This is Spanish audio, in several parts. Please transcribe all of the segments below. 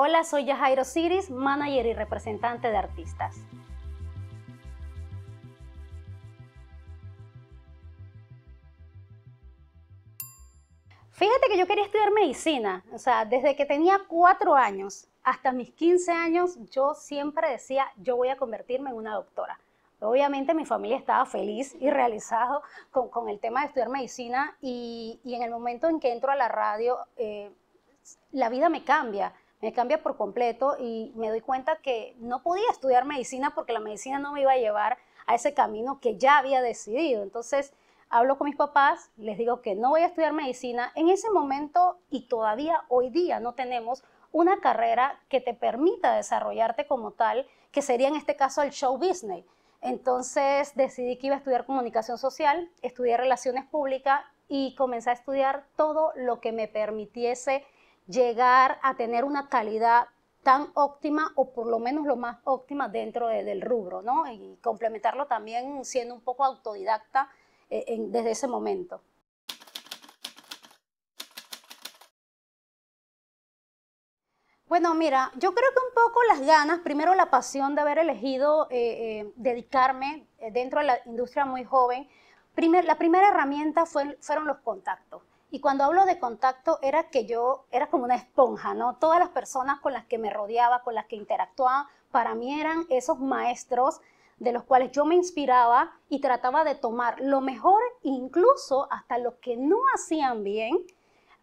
Hola, soy Yajairo Ciris, manager y representante de artistas. Fíjate que yo quería estudiar medicina, o sea, desde que tenía 4 años hasta mis 15 años, yo siempre decía, yo voy a convertirme en una doctora. Obviamente mi familia estaba feliz y realizado con el tema de estudiar medicina y en el momento en que entro a la radio, la vida me cambia por completo y me doy cuenta que no podía estudiar medicina porque la medicina no me iba a llevar a ese camino que ya había decidido. Entonces, hablo con mis papás, les digo que no voy a estudiar medicina. En ese momento y todavía hoy día no tenemos una carrera que te permita desarrollarte como tal, que sería en este caso el show business. Entonces decidí que iba a estudiar comunicación social, estudié relaciones públicas y comencé a estudiar todo lo que me permitiese llegar a tener una calidad tan óptima o por lo menos lo más óptima dentro del rubro, ¿no? Y complementarlo también siendo un poco autodidacta desde ese momento. Bueno, mira, yo creo que un poco las ganas, primero la pasión de haber elegido dedicarme dentro de la industria muy joven. La primera herramienta fueron los contactos. Y cuando hablo de contacto era que yo era como una esponja, ¿no? Todas las personas con las que me rodeaba, con las que interactuaba, para mí eran esos maestros de los cuales yo me inspiraba y trataba de tomar lo mejor, incluso hasta lo que no hacían bien,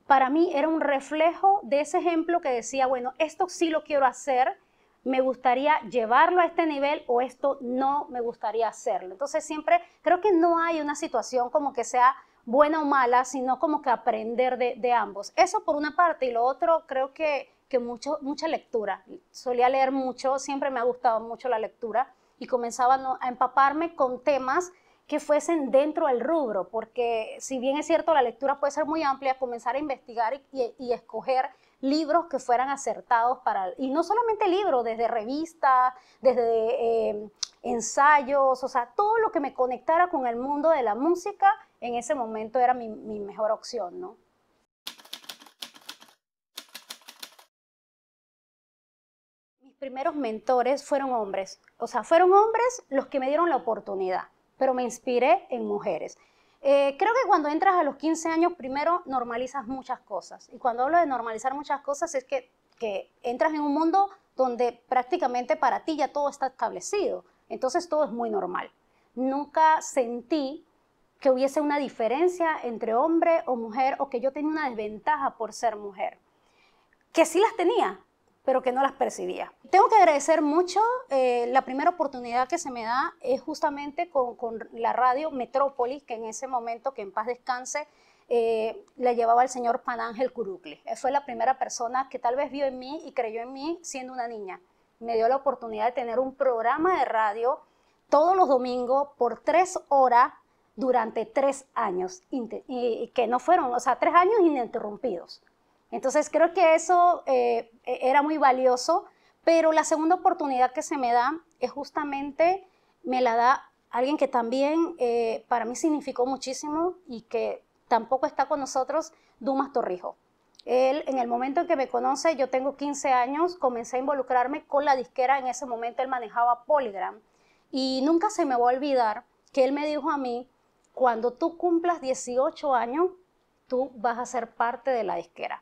para mí era un reflejo de ese ejemplo que decía, bueno, esto sí lo quiero hacer, me gustaría llevarlo a este nivel o esto no me gustaría hacerlo. Entonces siempre creo que no hay una situación como que sea buena o mala, sino como que aprender de ambos. Eso por una parte y lo otro creo que mucha lectura. Solía leer mucho, siempre me ha gustado mucho la lectura y comenzaba a empaparme con temas que fuesen dentro del rubro, porque si bien es cierto la lectura puede ser muy amplia, comenzar a investigar y escoger libros que fueran acertados para, y no solamente libros, desde revistas, desde ensayos, o sea, todo lo que me conectara con el mundo de la música, en ese momento era mi mejor opción, ¿no? Mis primeros mentores fueron hombres, o sea, fueron hombres los que me dieron la oportunidad, pero me inspiré en mujeres. Creo que cuando entras a los 15 años, primero normalizas muchas cosas. Y cuando hablo de normalizar muchas cosas es que entras en un mundo donde prácticamente para ti ya todo está establecido. Entonces todo es muy normal. Nunca sentí que hubiese una diferencia entre hombre o mujer o que yo tenía una desventaja por ser mujer. Que sí las tenía, pero que no las percibía. Tengo que agradecer mucho la primera oportunidad que se me da es justamente con la radio Metrópolis, que en ese momento, que en paz descanse, le llevaba el señor Panángel Curucli. Él fue la primera persona que tal vez vio en mí y creyó en mí siendo una niña. Me dio la oportunidad de tener un programa de radio todos los domingos por 3 horas durante 3 años, y que no fueron, o sea, 3 años ininterrumpidos. Entonces creo que eso era muy valioso, pero la segunda oportunidad que se me da es justamente, me la da alguien que también para mí significó muchísimo y que tampoco está con nosotros, Dumas Torrijos. Él, en el momento en que me conoce, yo tengo 15 años, comencé a involucrarme con la disquera, en ese momento él manejaba Polygram, y nunca se me va a olvidar que él me dijo a mí, cuando tú cumplas 18 años, tú vas a ser parte de la disquera.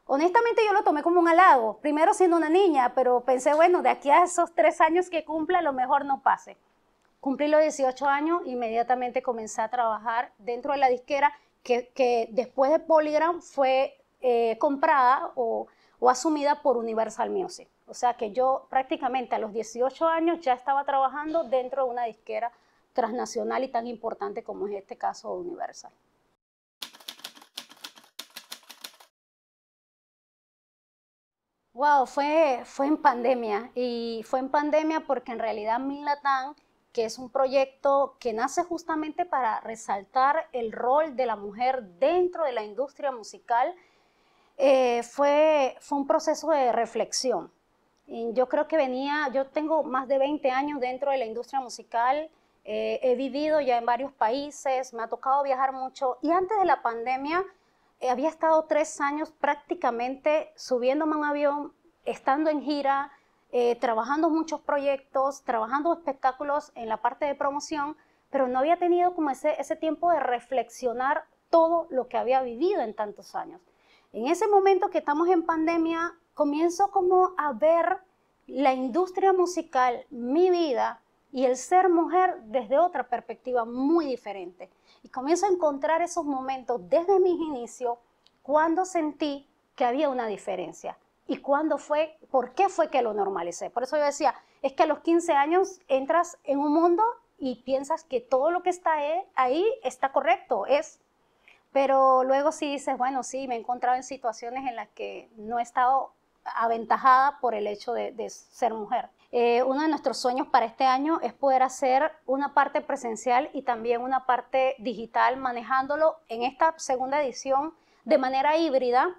Honestamente yo lo tomé como un halago, primero siendo una niña, pero pensé, bueno, de aquí a esos 3 años que cumpla, a lo mejor no pase. Cumplí los 18 años, inmediatamente comencé a trabajar dentro de la disquera que después de Polygram fue comprada o asumida por Universal Music. O sea que yo prácticamente a los 18 años ya estaba trabajando dentro de una disquera transnacional y tan importante como es este caso Universal. Wow, fue en pandemia y fue en pandemia porque en realidad Minlatán, que es un proyecto que nace justamente para resaltar el rol de la mujer dentro de la industria musical, fue un proceso de reflexión. Y yo creo que yo tengo más de 20 años dentro de la industria musical, he vivido ya en varios países, me ha tocado viajar mucho y antes de la pandemia había estado 3 años prácticamente subiéndome a un avión estando en gira, trabajando muchos proyectos, trabajando espectáculos en la parte de promoción, pero no había tenido como ese tiempo de reflexionar todo lo que había vivido en tantos años. En ese momento que estamos en pandemia, comienzo como a ver la industria musical, mi vida y el ser mujer desde otra perspectiva muy diferente. Y comienzo a encontrar esos momentos desde mis inicios cuando sentí que había una diferencia y cuándo fue, por qué fue que lo normalicé. Por eso yo decía, es que a los 15 años entras en un mundo y piensas que todo lo que está ahí está correcto, pero luego sí dices, bueno, sí, me he encontrado en situaciones en las que no he estado aventajada por el hecho de ser mujer. Uno de nuestros sueños para este año es poder hacer una parte presencial y también una parte digital, manejándolo en esta segunda edición de manera híbrida,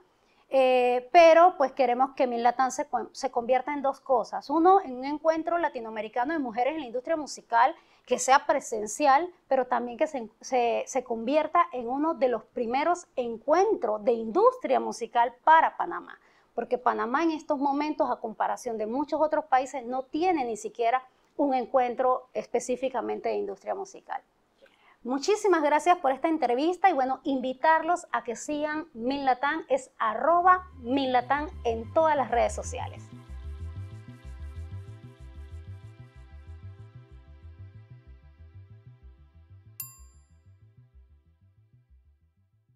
pero pues queremos que Mil Latam se convierta en dos cosas. Uno, en un encuentro latinoamericano de mujeres en la industria musical que sea presencial, pero también que se convierta en uno de los primeros encuentros de industria musical para Panamá. Porque Panamá en estos momentos, a comparación de muchos otros países, no tiene ni siquiera un encuentro específicamente de industria musical. Muchísimas gracias por esta entrevista y bueno, invitarlos a que sigan Mil Latam, es @Mil Latam en todas las redes sociales.